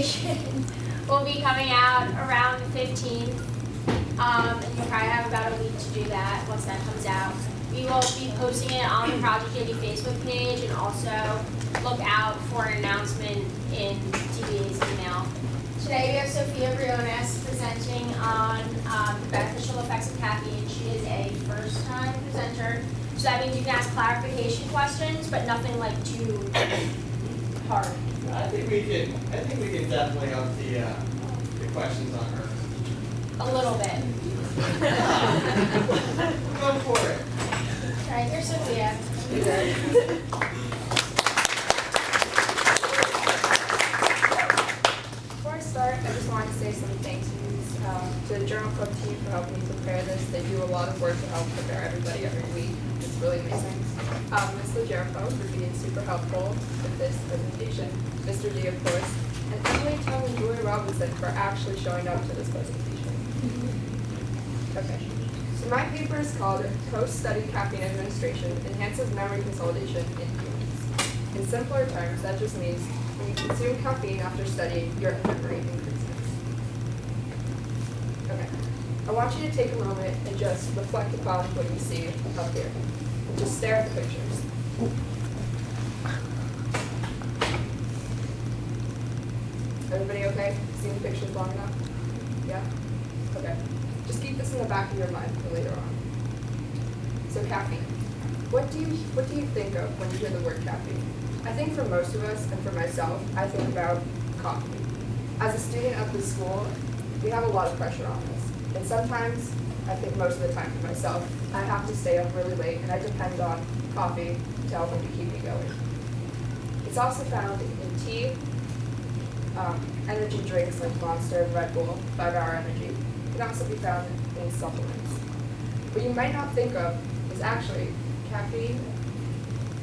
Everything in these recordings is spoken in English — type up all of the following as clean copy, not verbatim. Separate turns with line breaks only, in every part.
edition will be coming out around the 15th. And you'll probably have about a week to do that once that comes out. We will be posting it on the Project JD Facebook page, and also look out for an announcement in TBA's email. Today we have Sofia Briones presenting on the beneficial effects of caffeine. She is a first-time presenter, so that means you can ask clarification questions, but nothing like too hard.
I think we can definitely up the questions on her.
A little bit.
Go for it.
All right, here's Sofia.
Before I start, I just wanted to say some thank yous to the Journal Club team for helping me prepare this. They do a lot of work to help prepare everybody every week. It's really amazing. Ms. Legerfo for being super helpful with this presentation. Mr. D, of course. And Emily, Tom, and Julie Robinson for actually showing up to this presentation. Okay. So my paper is called Post-Study Caffeine Administration Enhances Memory Consolidation in Humans. In simpler terms, that just means when you consume caffeine after studying, your memory increases. Okay. I want you to take a moment and just reflect upon what you see up here. Just stare at the pictures. Everybody okay? Seen the pictures long enough? Yeah? Okay. Just keep this in the back of your mind for later on. So caffeine. What do you think of when you hear the word caffeine? I think for most of us, and for myself, I think about coffee. As a student of the school, we have a lot of pressure on us. And sometimes, I think most of the time for myself, I have to stay up really late and I depend on coffee to help me to keep me going. It's also found in tea, energy drinks like Monster and Red Bull, 5-Hour Energy. It can also be found in supplements. What you might not think of is actually caffeine.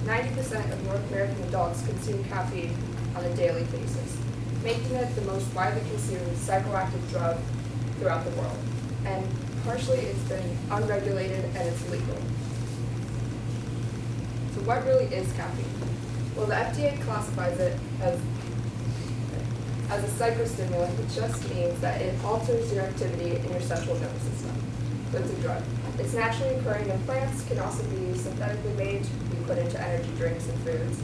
90% of North American adults consume caffeine on a daily basis, making it the most widely consumed psychoactive drug throughout the world. And partially it's been unregulated and it's legal. So what really is caffeine? Well, the FDA classifies it as a psychostimulant, which just means that it alters your activity in your central nervous system. So it's a drug. It's naturally occurring in plants, can also be synthetically made, be put into energy drinks and foods.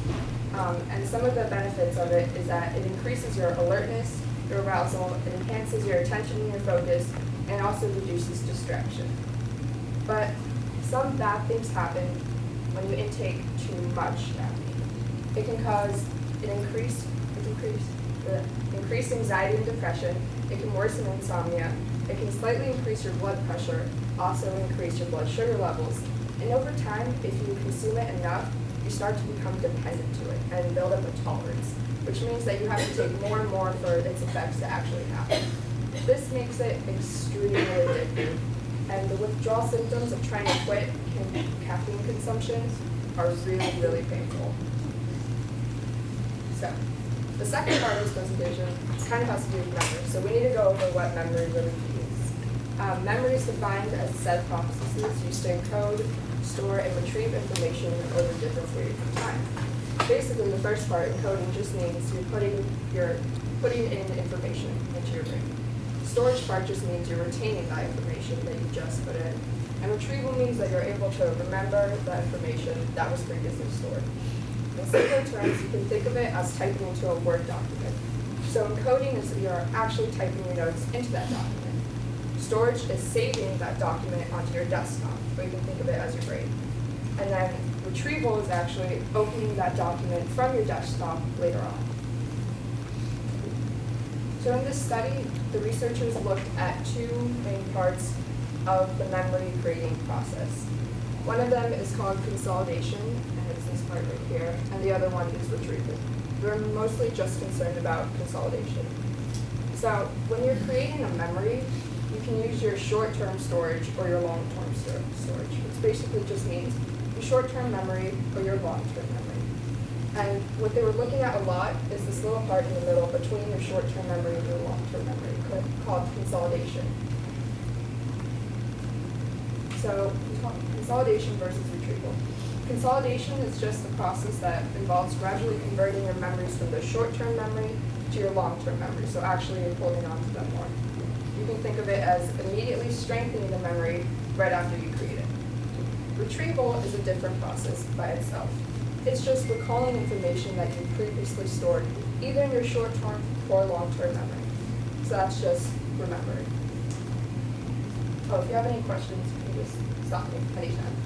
And some of the benefits of it is that it increases your alertness, your arousal, it enhances your attention and your focus, and also reduces distraction. But some bad things happen when you intake too much caffeine. It can cause increased anxiety and depression. It can worsen insomnia. It can slightly increase your blood pressure, also increase your blood sugar levels. And over time, if you consume it enough, you start to become dependent to it and build up a tolerance, which means that you have to take more and more for its effects to actually happen. This makes it extremely addictive, and the withdrawal symptoms of trying to quit caffeine consumption are really, really painful. So, the second part of this presentation kind of has to do with memory, so we need to go over what memory really means. Memory is defined as a set of processes used to encode, store, and retrieve information over different periods of time. Basically, the first part, encoding, just means you're putting in information into your brain. Storage part just means you're retaining that information that you just put in. And retrieval means that you're able to remember the information that was previously stored. In simpler terms, you can think of it as typing into a Word document. So encoding is you're actually typing your notes into that document. Storage is saving that document onto your desktop, or you can think of it as your brain. And then retrieval is actually opening that document from your desktop later on. So in this study, the researchers looked at two main parts of the memory creating process. One of them is called consolidation, and it's this part right here, and the other one is retrieval. We're mostly just concerned about consolidation. So when you're creating a memory, you can use your short-term storage or your long-term storage, which basically just means your short-term memory or your long-term memory. And what they were looking at a lot is this little part in the middle between your short-term memory and your long-term memory, called consolidation. So consolidation versus retrieval. Consolidation is just a process that involves gradually converting your memories from the short-term memory to your long-term memory, so actually holding on to them more. You can think of it as immediately strengthening the memory right after you create it. Retrieval is a different process by itself. It's just recalling information that you previously stored, either in your short-term or long-term memory. So that's just remembering. Oh, if you have any questions, you can just stop me anytime.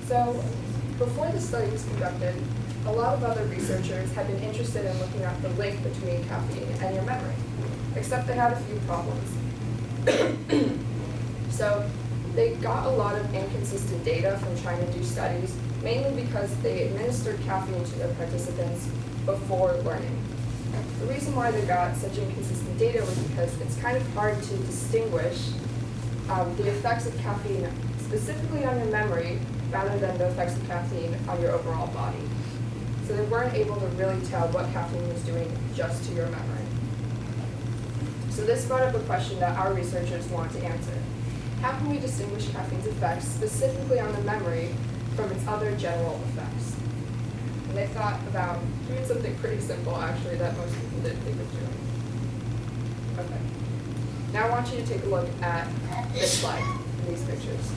So, before the study was conducted, a lot of other researchers had been interested in looking at the link between caffeine and your memory, except they had a few problems. So, they got a lot of inconsistent data from trying to do studies, mainly because they administered caffeine to their participants before learning. The reason why they got such inconsistent data was because it's kind of hard to distinguish the effects of caffeine specifically on your memory rather than the effects of caffeine on your overall body. So they weren't able to really tell what caffeine was doing just to your memory. So this brought up a question that our researchers want to answer. How can we distinguish caffeine's effects specifically on the memory from its other general effects? And they thought about doing something pretty simple, actually, that most people didn't think of doing. Okay. Now I want you to take a look at this slide and these pictures.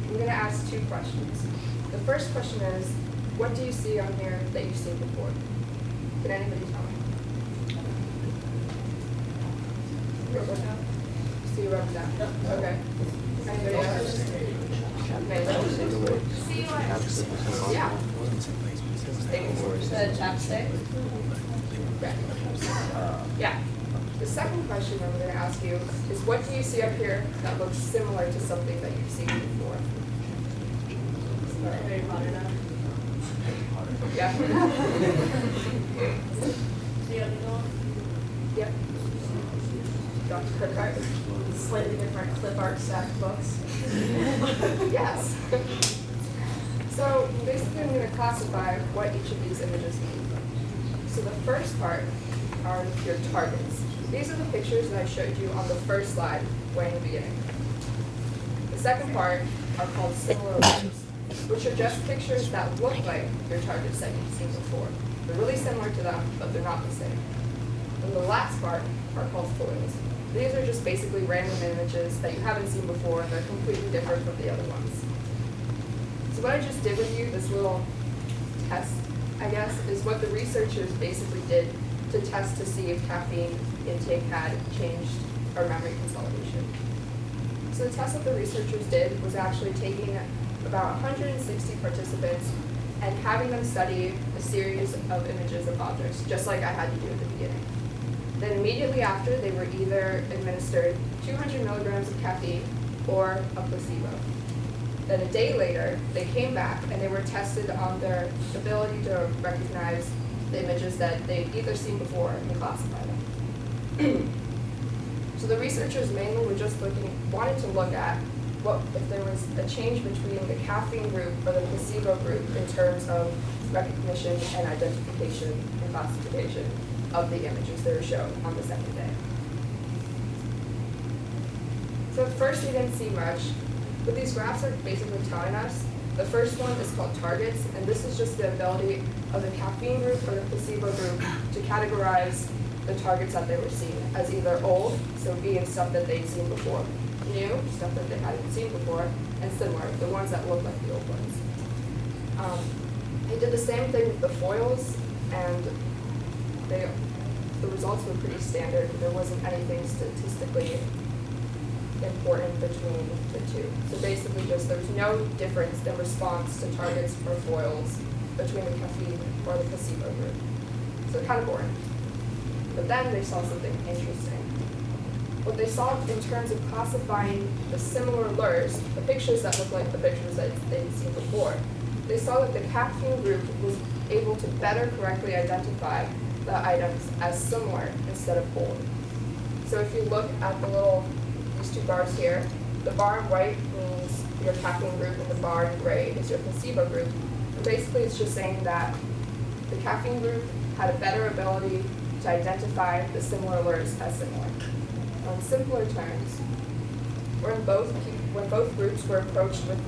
I'm going to ask two questions. The first question is, what do you see on here that you've seen before? Can anybody tell me? Rubber duck? See a rubber duck? Okay. Anybody else? Yeah.
The chapstick?
Yeah. The second question I'm going to ask you is, what do you see up here that looks similar to something that you've seen before?
Harry Potter now.
Yeah.
The other one?
Yep. Dr. Kirkart?
Slightly different clip art stacked books.
Yes. So basically I'm going to classify what each of these images mean. So the first part are your targets. These are the pictures that I showed you on the first slide way in the beginning. The second part are called similar lines, which are just pictures that look like your targets that you've seen before. They're really similar to them, but they're not the same. And the last part are called foils. These are just basically random images that you haven't seen before, and they're completely different from the other ones. So what I just did with you, this little test, I guess, is what the researchers basically did to test to see if caffeine intake had changed our memory consolidation. So the test that the researchers did was actually taking about 160 participants and having them study a series of images of objects, just like I had to do at the beginning. Then immediately after, they were either administered 200 milligrams of caffeine or a placebo. Then a day later, they came back and they were tested on their ability to recognize the images that they'd either seen before and classify them. So the researchers mainly were just wanted to look at what if there was a change between the caffeine group or the placebo group in terms of recognition and identification and classification of the images that were shown on the second day. So at first we didn't see much. What these graphs are basically telling us, the first one is called targets, and this is just the ability of the caffeine group or the placebo group to categorize the targets that they were seeing as either old, so being stuff that they'd seen before, new, stuff that they hadn't seen before, and similar, the ones that look like the old ones. They did the same thing with the foils, and the results were pretty standard. There wasn't anything statistically important between the two. So basically just there was no difference in response to targets or foils between the caffeine or the placebo group. So kind of boring. But then they saw something interesting. What they saw in terms of classifying the similar lures, the pictures that look like the pictures that they'd seen before, they saw that the caffeine group was able to better correctly identify the items as similar instead of old. So if you look at these two bars here, the bar in white means your caffeine group and the bar in gray is your placebo group. And basically it's just saying that the caffeine group had a better ability to identify the similar lures as similar. Now, in simpler terms, when both groups were approached with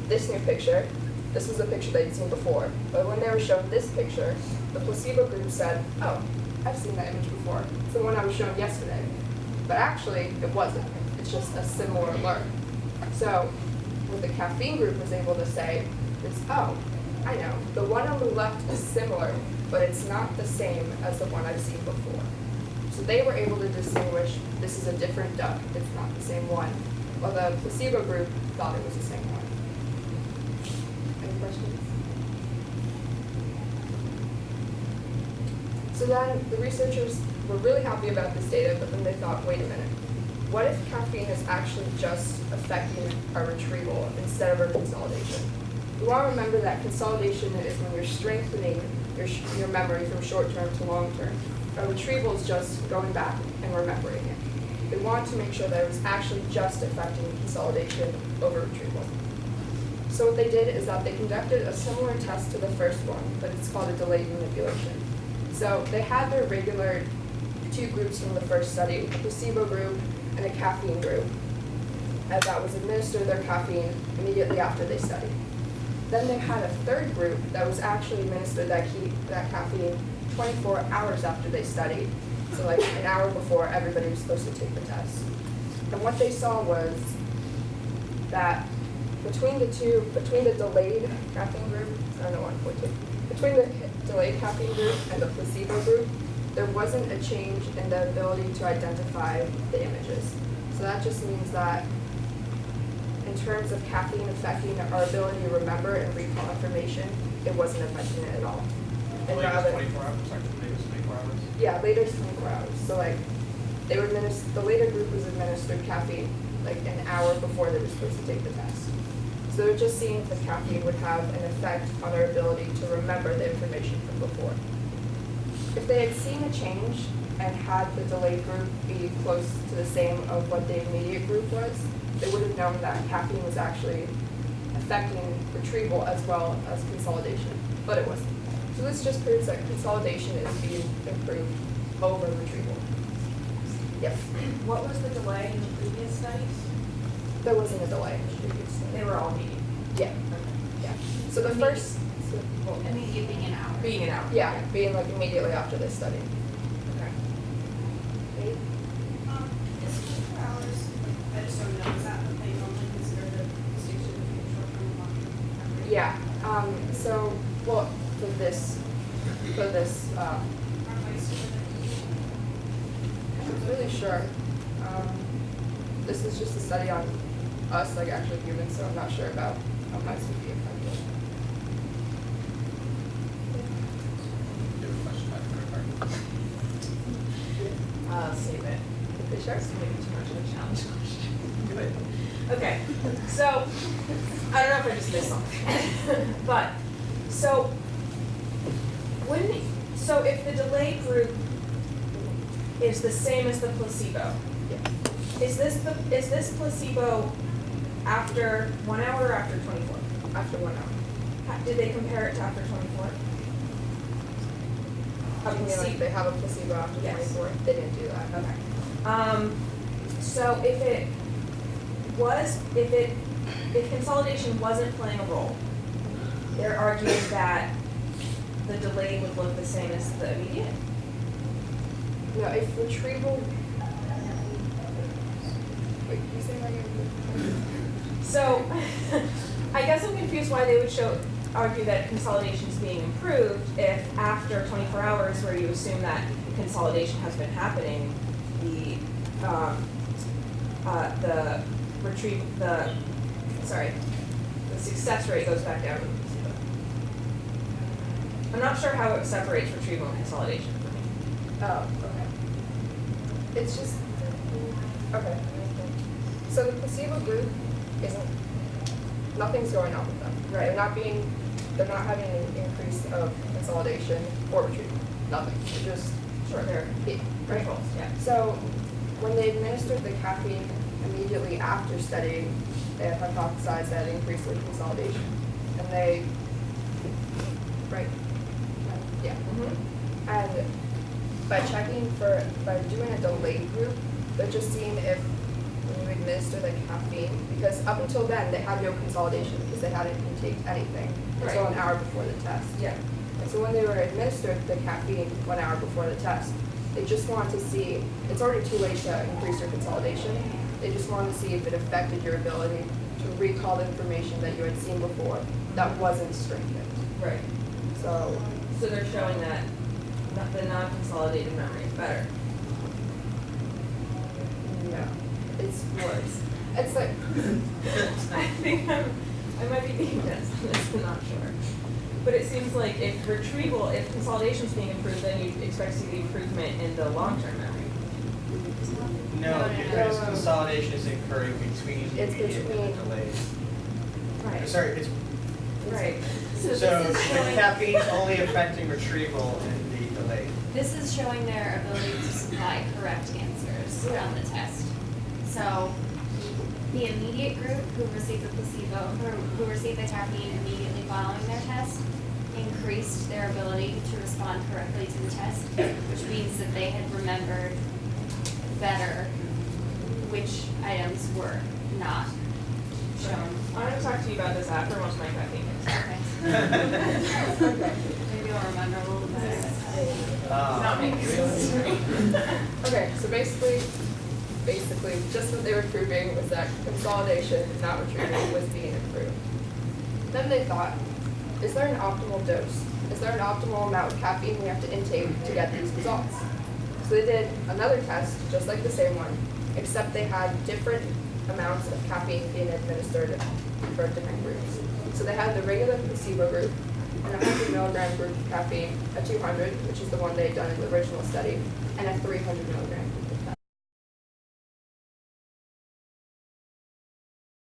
this new picture, This was the picture they'd seen before. But when they were shown this picture, the placebo group said, oh, I've seen that image before. It's the one I was shown yesterday. But actually, it wasn't. It's just a similar alert. So what the caffeine group was able to say is, oh, I know, the one on the left is similar, but it's not the same as the one I've seen before. So they were able to distinguish this is a different duck, it's not the same one, while the placebo group thought it was the same one. Any questions? So then the researchers were really happy about this data, but then they thought, wait a minute, what if caffeine is actually just affecting our retrieval instead of our consolidation? You want to remember that consolidation is when you're strengthening your memory from short term to long term. Our retrieval is just going back and remembering it. They want to make sure that it was actually just affecting consolidation over retrieval. So what they did is that they conducted a similar test to the first one, but it's called a delayed manipulation. So they had their regular two groups from the first study, a placebo group and a caffeine group, and that was administered their caffeine immediately after they studied. Then they had a third group that was actually administered that caffeine 24 hours after they studied, so like an hour before everybody was supposed to take the test. And what they saw was that between the delayed caffeine group, I don't know what I'm pointing, between the delayed caffeine group and the placebo group, there wasn't a change in the ability to identify the images. So that just means that in terms of caffeine affecting our ability to remember and recall information, it wasn't affecting it at all. And rather,
24 hours, sorry, latest 24 hours.
yeah, later 24 hours. So like, they were the later group was administered caffeine like an hour before they were supposed to take the test. So they're just seeing if the caffeine would have an effect on our ability to remember the information from before. If they had seen a change and had the delayed group be close to the same of what the immediate group was, they would have known that caffeine was actually affecting retrieval as well as consolidation, but it wasn't. So this just proves that consolidation is being improved over retrieval. Yes,
What was the delay in the previous studies?
there wasn't a delay in the previous study.
They were all meeting.
Yeah, yeah. So the first,
Immediate being an hour.
Being an hour.
yeah, being like immediately after this study.
Okay.
Is 24 hours, I just don't know, is that what they normally consider the distinction between short-term and long-term memory?
Yeah, so, well, for this,
Aren't they super
I'm not really sure. This is just a study on us, like actual humans, so I'm not sure about how much would be affected.
Do you have a question about the credit card?
Save it.
You sure?
It's maybe too much of a challenge question.
Do it.
Okay, so, I don't know if I just missed something, but, so if the delayed group is the same as the placebo,
Yeah.
is this placebo after 1 hour or after 24?
After 1 hour.
Did they compare it to after 24?
I mean, like, they have a placebo after
Yes.
24, they didn't do that.
Okay. So if consolidation wasn't playing a role, they're arguing that the delay would look the same as the immediate.
No, if retrieval, wait, can you say that again?
So, I guess I'm confused why they would argue that consolidation is being improved if after 24 hours, where you assume that consolidation has been happening, the success rate goes back down to the placebo. I'm not sure how it separates retrieval and consolidation for me.
Oh, okay. It's just, okay. So the placebo group nothing's going on with them.
Right.
They're not having an increase of consolidation or retrieval. Nothing. They're just,
They're
right?
controls, yeah.
So when they administered the caffeine immediately after studying, they had hypothesized that increase in consolidation. And they, right? Yeah.
Mm-hmm.
And by doing a delayed group, they're just seeing if when you administer the caffeine, because up until then, they had no consolidation because they hadn't intaked anything until
Right.
an hour before the test.
Yeah.
And so when they were administered the caffeine 1 hour before the test, they just wanted to see, it's already too late to increase your consolidation. They just wanted to see if it affected your ability to recall the information that you had seen before that wasn't strengthened.
Right.
So,
So they're showing that the non-consolidated memory is better.
no, it's worse. It's like,
I think I might be being honest on this, I'm not sure. But it seems like if consolidation's being improved, then you expect to see the improvement in the long-term memory.
No,
No.
because consolidation is occurring between the
It's
immediate and
between-
the delays.
Right.
Sorry, it's,
Right.
So this
so
is
the
showing,
caffeine's only affecting retrieval and the delay.
this is showing their ability to supply correct answers on the test. So the immediate group who received the placebo, or who received the caffeine immediately following their test, increased their ability to respond correctly to the test, which means that they had remembered better which items were not shown.
I'm gonna talk to you about this after once my caffeine hits.
Okay.
okay.
Maybe I'll remember a little better.
Not me.
Okay, so basically, just what they were proving was that consolidation, not retrieval, was being improved. Then they thought, is there an optimal dose? Is there an optimal amount of caffeine we have to intake to get these results? So they did another test, just like the same one, except they had different amounts of caffeine being administered for different groups. So they had the regular placebo group and a 100 milligram group of caffeine, a 200, which is the one they had done in the original study, and a 300 milligram